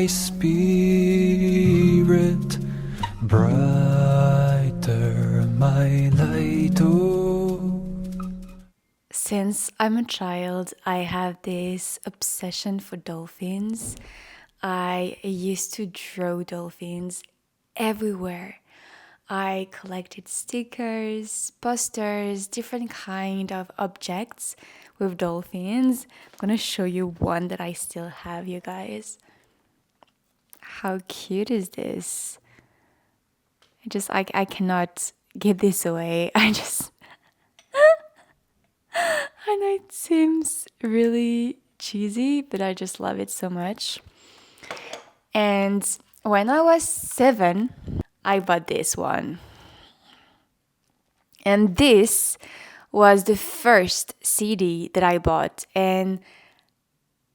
my spirit, brighter my light. Oh. Since I'm a child, I have this obsession for dolphins. I used to draw dolphins everywhere. I collected stickers, posters, different kind of objects with dolphins. I'm gonna show you one that I still have, you guys. How cute is this? I cannot give this away. I know it seems really cheesy, but I just love it so much. And when I was 7, I bought this one. And this was the first CD that I bought. And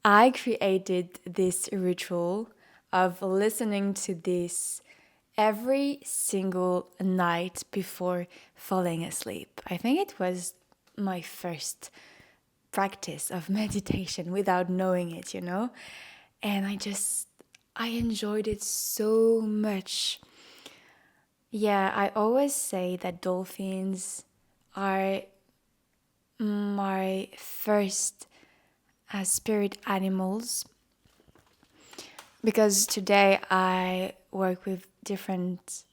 I created this ritual of listening to this every single night before falling asleep. I think it was my first practice of meditation without knowing it, you know? And I enjoyed it so much. Yeah, I always say that dolphins are my first spirit animals because today I work with different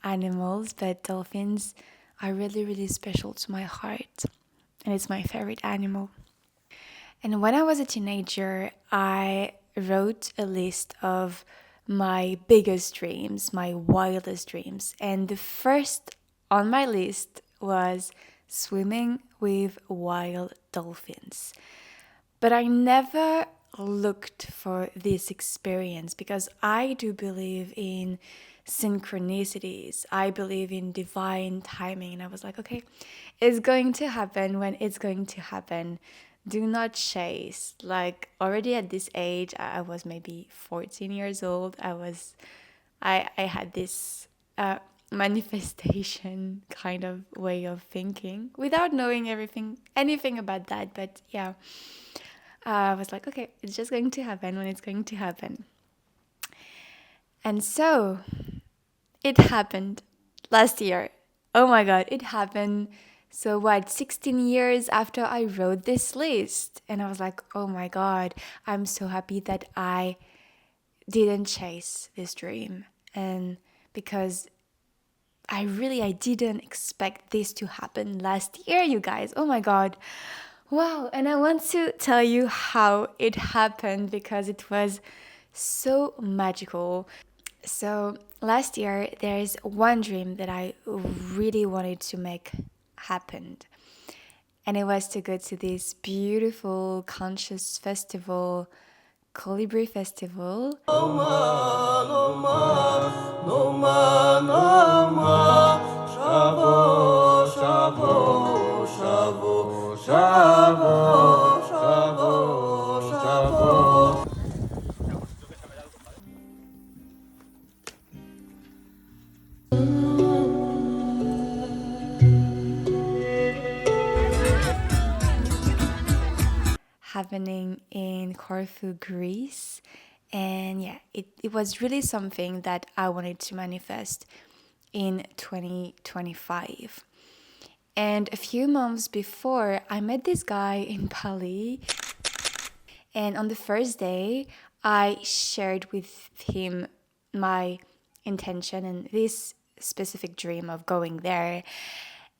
animals, but dolphins are really, really special to my heart, and it's my favorite animal. And when I was a teenager, I wrote a list of my biggest dreams, my wildest dreams. And the first on my list was swimming with wild dolphins. But I never looked for this experience because I do believe in synchronicities. I believe in divine timing. And I was like, okay, it's going to happen when it's going to happen. Do not chase. Like already at this age, I was maybe 14 years old. I had this manifestation kind of way of thinking without knowing anything about that. But yeah, I was like, okay, it's just going to happen when it's going to happen. And so it happened last year. Oh my God, it happened. So what, 16 years after I wrote this list. And I was like, oh my God, I'm so happy that I didn't chase this dream. And because I didn't expect this to happen last year, you guys. Oh my God. Wow. And I want to tell you how it happened because it was so magical. So last year, there's one dream that I really wanted to make happen. And it was to go to this beautiful conscious festival, Colibri Festival. Happening in Corfu, Greece. And yeah, it was really something that I wanted to manifest in 2025. And a few months before, I met this guy in Bali. And on the first day, I shared with him my intention and this specific dream of going there.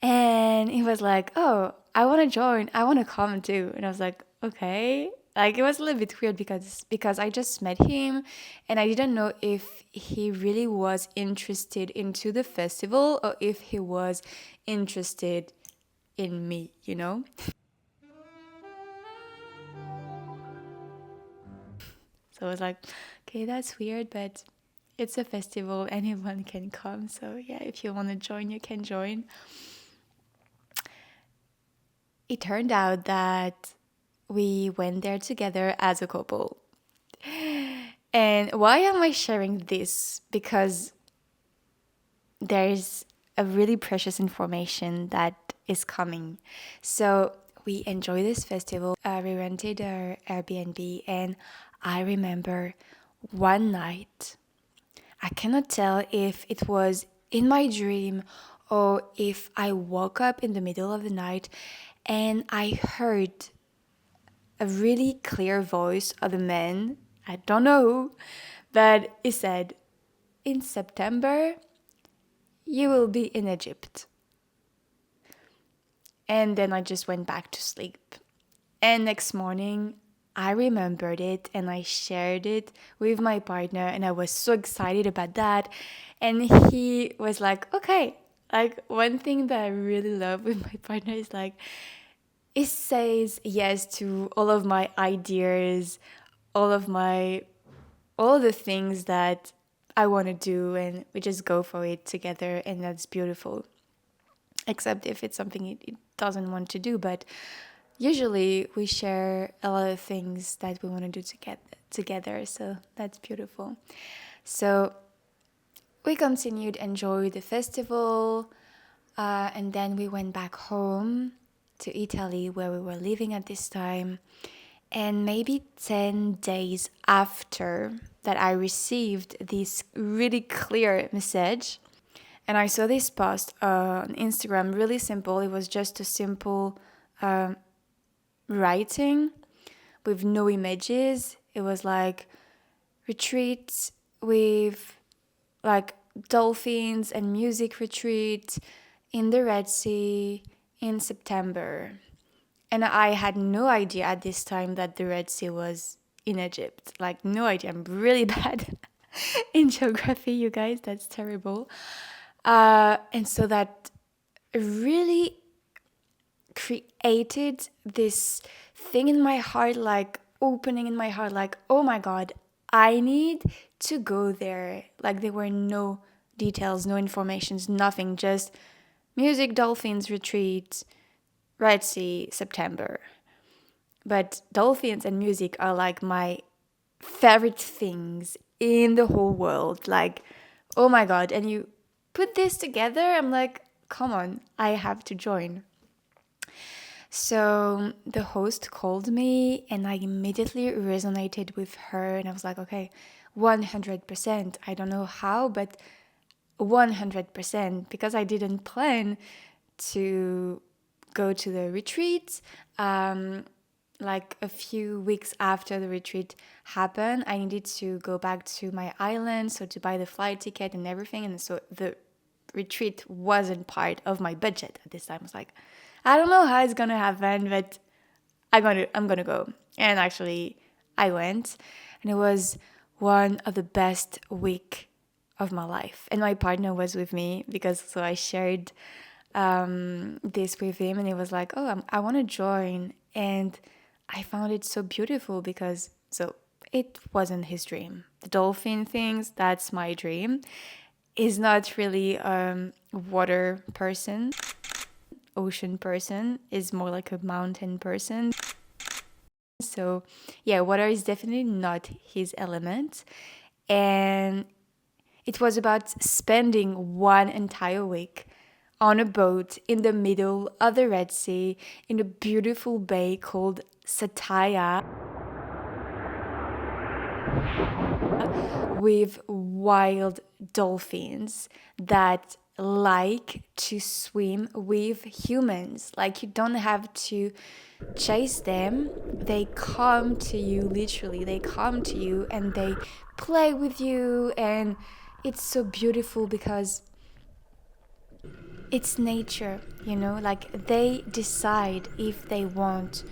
And he was like, oh, I want to join. I want to come too. And I was like, okay. Like it was a little bit weird because I just met him and I didn't know if he really was interested into the festival or if he was interested in me, you know? So I was like, okay, that's weird, but it's a festival. Anyone can come. So yeah, if you want to join, you can join. It turned out that we went there together as a couple. And why am I sharing this? Because there's a really precious information that is coming. So we enjoyed this festival. We rented our Airbnb, and I remember one night, I cannot tell if it was in my dream or if I woke up in the middle of the night and I heard a really clear voice of a man, I don't know who, but he said, in September, you will be in Egypt. And then I just went back to sleep. And next morning, I remembered it and I shared it with my partner, and I was so excited about that. And he was like, okay. Like, one thing that I really love with my partner is like, he says yes to all of my ideas, all of the things that I want to do, and we just go for it together, and that's beautiful. Except if it's something it doesn't want to do, but usually we share a lot of things that we want to do together, so that's beautiful. So we continued enjoy the festival, and then we went back home to Italy where we were living at this time. And maybe 10 days after that, I received this really clear message. And I saw this post on Instagram, really simple. It was just a simple writing with no images. It was like retreats with like dolphins and music retreat in the Red Sea in September. And I had no idea at this time that the Red Sea was in Egypt. Like, no idea. I'm really bad in geography, you guys. That's terrible. And so that really created this thing in my heart, like opening in my heart, like, oh my God, I need to go there. Like, there were no details, no informations, nothing, just music, dolphins, retreat, Red Sea, September. But dolphins and music are like my favorite things in the whole world. Like, oh my God. And you put this together, I'm like, come on, I have to join. So the host called me and I immediately resonated with her, and I was like, okay, 100%. I don't know how, but 100%, because I didn't plan to go to the retreat. Like a few weeks after the retreat happened, I needed to go back to my island, so to buy the flight ticket and everything. And so the retreat wasn't part of my budget at this time. I was like, I don't know how it's gonna happen, but I'm gonna go. And actually, I went, and it was one of the best week of my life. And my partner was with me, because so I shared this with him, and he was like, oh, I want to join. And I found it so beautiful, because so it wasn't his dream. The dolphin things, that's my dream. He's not really a water person, ocean person, is more like a mountain person. So yeah, water is definitely not his element. And it was about spending one entire week on a boat in the middle of the Red Sea in a beautiful bay called Sataya, with wild dolphins that like to swim with humans. Like, you don't have to chase them. They come to you, literally. They come to you and they play with you. And it's so beautiful because it's nature, you know? Like, they decide if they want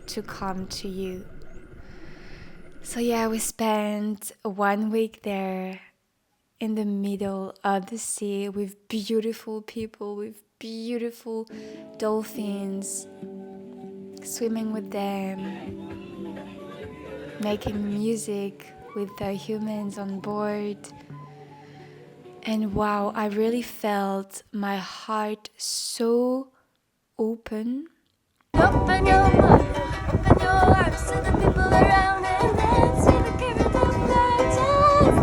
to come to you. So yeah, we spent 1 week there in the middle of the sea with beautiful people, with beautiful dolphins, swimming with them, making music with the humans on board. And wow, I really felt my heart so open. Open your mind, open your hearts to the people around, and dance to the current of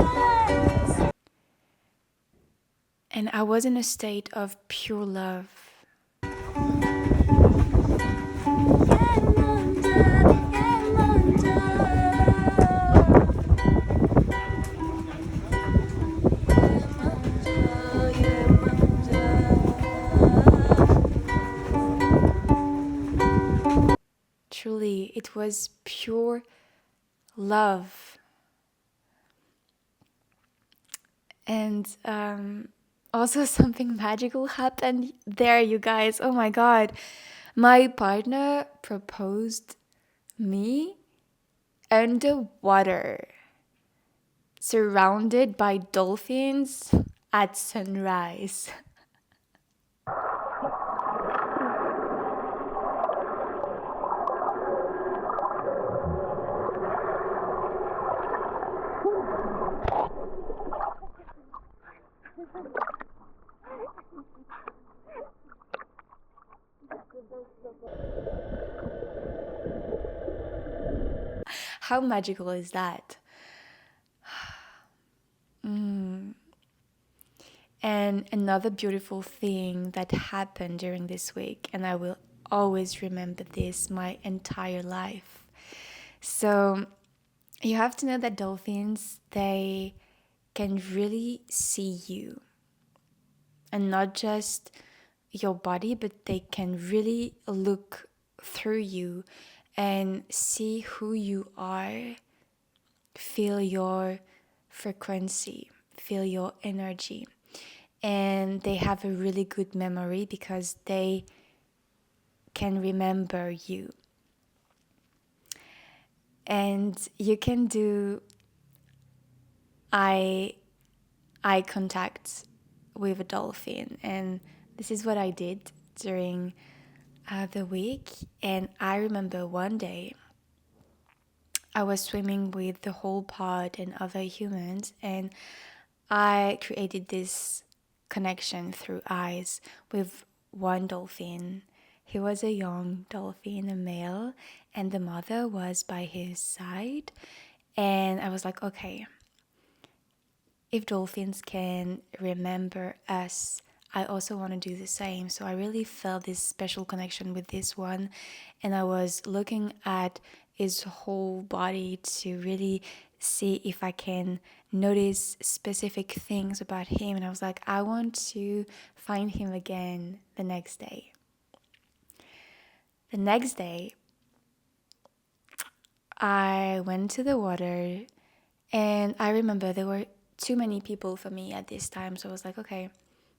life. And I was in a state of pure love. Truly, it was pure love. And also, something magical happened there, you guys. Oh my God. My partner proposed me underwater, surrounded by dolphins at sunrise. How magical is that? And another beautiful thing that happened during this week, and I will always remember this my entire life. So, you have to know that dolphins, they can really see you, and not just your body, but they can really look through you and see who you are, feel your frequency, feel your energy. And they have a really good memory because they can remember you. And you can do eye contact with a dolphin, and this is what I did during the week. And I remember one day I was swimming with the whole pod and other humans, and I created this connection through eyes with one dolphin. He was a young dolphin, a male, and the mother was by his side. And I was like, okay, if dolphins can remember us, I also want to do the same. So I really felt this special connection with this one. And I was looking at his whole body to really see if I can notice specific things about him. And I was like, I want to find him again the next day. The next day, I went to the water, and I remember there were too many people for me at this time. So I was like, okay,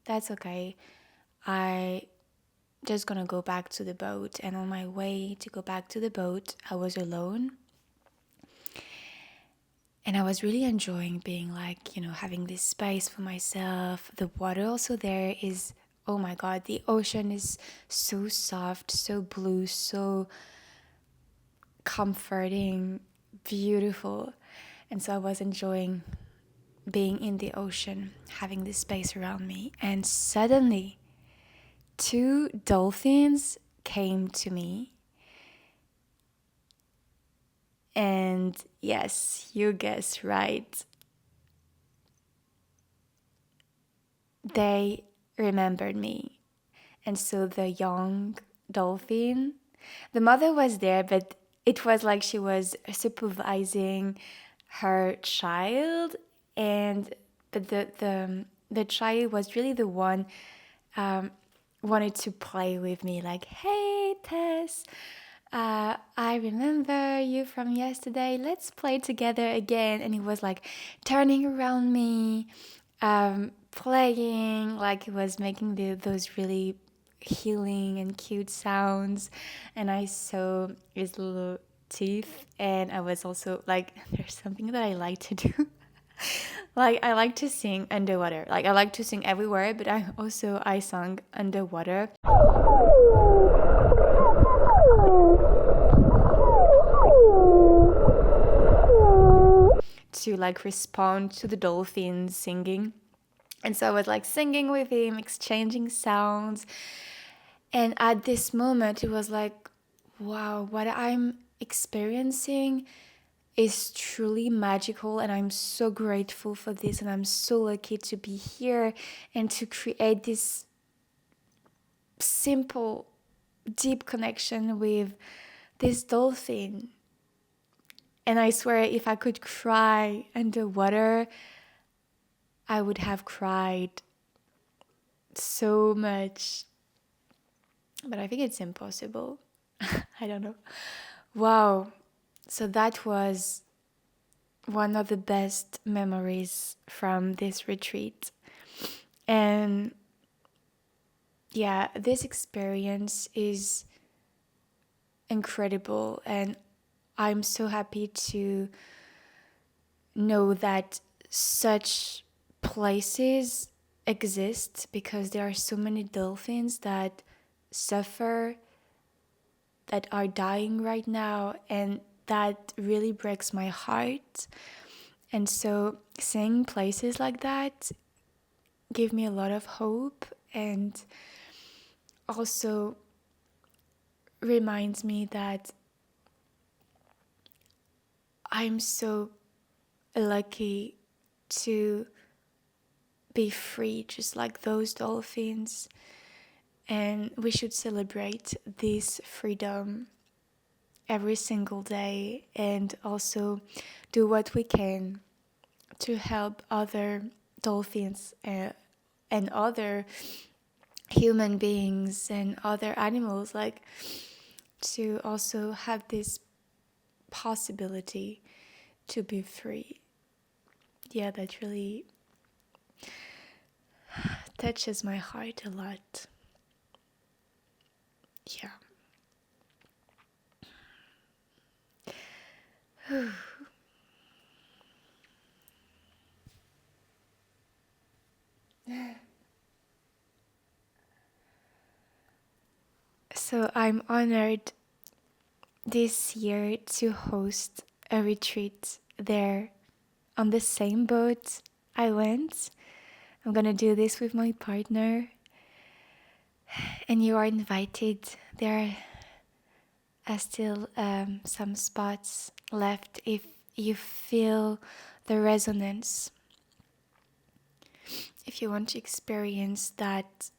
that's okay. I just gonna go back to the boat. And on my way to go back to the boat, I was alone. And I was really enjoying being like, having this space for myself. The water also there is, oh my God, the ocean is so soft, so blue, so comforting, beautiful. And so I was enjoying being in the ocean, having this space around me. And suddenly, two dolphins came to me. And yes, you guessed right. They remembered me. And so the young dolphin, the mother was there, but it was like she was supervising her child, and but the child was really the one wanted to play with me, like, hey Tess, I remember you from yesterday, let's play together again. And he was like turning around me, playing, like he was making those really healing and cute sounds. And I saw his little teeth, and I was also like, there's something that I like to do. Like, I like to sing underwater. Like, I like to sing everywhere, but I sung underwater. To like respond to the dolphins singing. And so I was like singing with him, exchanging sounds. And at this moment, it was like, wow, what I'm experiencing is truly magical. And I'm so grateful for this. And I'm so lucky to be here and to create this simple, deep connection with this dolphin. And I swear, if I could cry underwater, I would have cried so much. But I think it's impossible. I don't know. Wow. So that was one of the best memories from this retreat. And yeah, this experience is incredible. And I'm so happy to know that such places exist, because there are so many dolphins that suffer, that are dying right now, and that really breaks my heart. And so seeing places like that give me a lot of hope, and also reminds me that I'm so lucky to be free, just like those dolphins. And we should celebrate this freedom every single day, and also do what we can to help other dolphins and other human beings and other animals, like to also have this possibility to be free. Yeah, that really touches my heart a lot. Yeah. So I'm honored this year to host a retreat there on the same boat I went. I'm gonna do this with my partner, and you are invited. There are still some spots left if you feel the resonance, if you want to experience that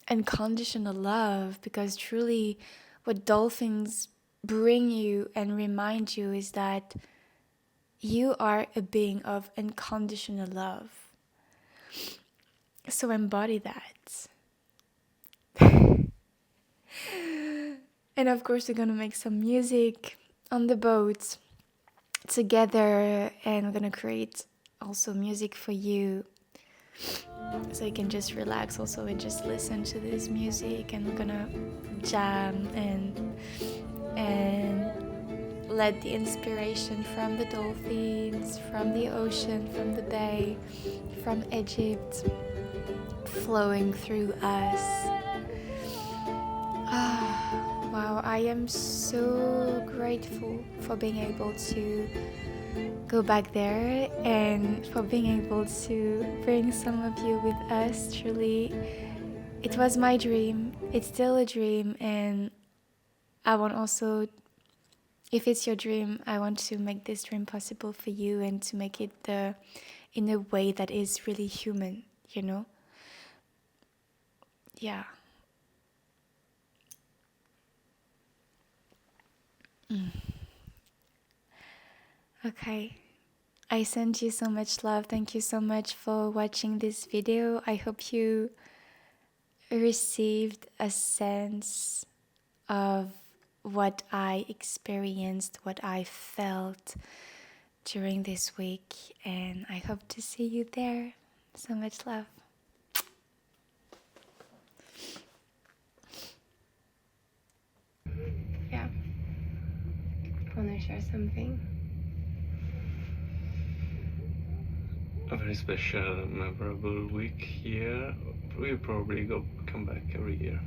unconditional love, because truly what dolphins bring you and remind you is that you are a being of unconditional love. So embody that. And of course, we're gonna make some music on the boat together, and we're gonna create also music for you, so you can just relax also and just listen to this music. And we're gonna jam and let the inspiration from the dolphins, from the ocean, from the bay, from Egypt flowing through us. Wow, I am so grateful for being able to go back there, and for being able to bring some of you with us. Truly, it was my dream. It's still a dream, and I want also, if it's your dream, I want to make this dream possible for you, and to make it in a way that is really human, you know? Yeah. Okay. I send you so much love. Thank you so much for watching this video. I hope you received a sense of what I experienced, what I felt during this week, and I hope to see you there. So much love. Yeah. Want to share something? A very special, memorable week here. We'll probably come back every year.